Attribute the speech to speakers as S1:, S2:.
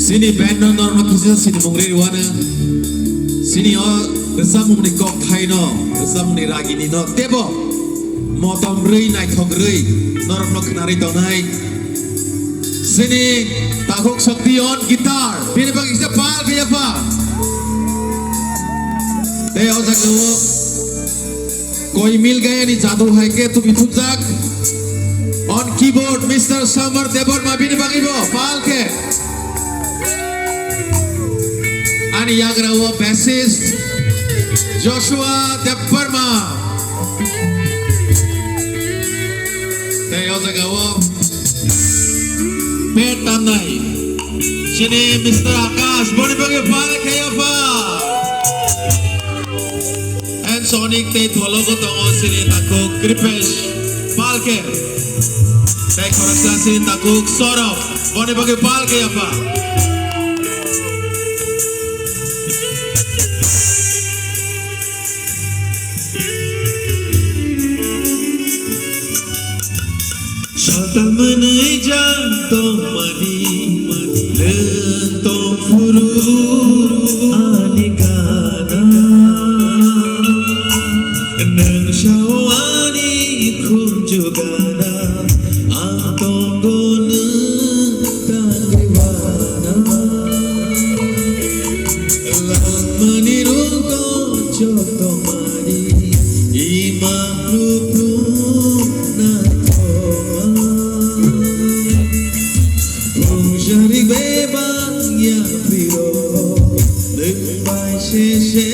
S1: Sini band no normal kisah sini mungri wana sini resam mungni kok thai no resam mungni ragini no tebo motom rei nai thong rei norok no kenari donai sini takuk sakti on gitar pini bang isya pal kaya pa te au jago koi mil gaya ni jadoo hai ke tu mithu jak on keyboard Mr. Samar Debor ma pini bang ibo pal ke Ani Yagrawa bassist Joshua Deparma Tayo Zagawa Pet Tamnai Sini Mr. Akash Boni Bagi Pala Kaya Pa And Sonic Tay Thologo Tongo Sini Takuk Kripesh Palke Tay Koraksa Sini Takuk Sorov Boni Bagi Pala Kaya Pa Tamanai janto mani lento furu anikana nang shawani kunjugana atongona tangiwana lamani ruko joto mani imanu Share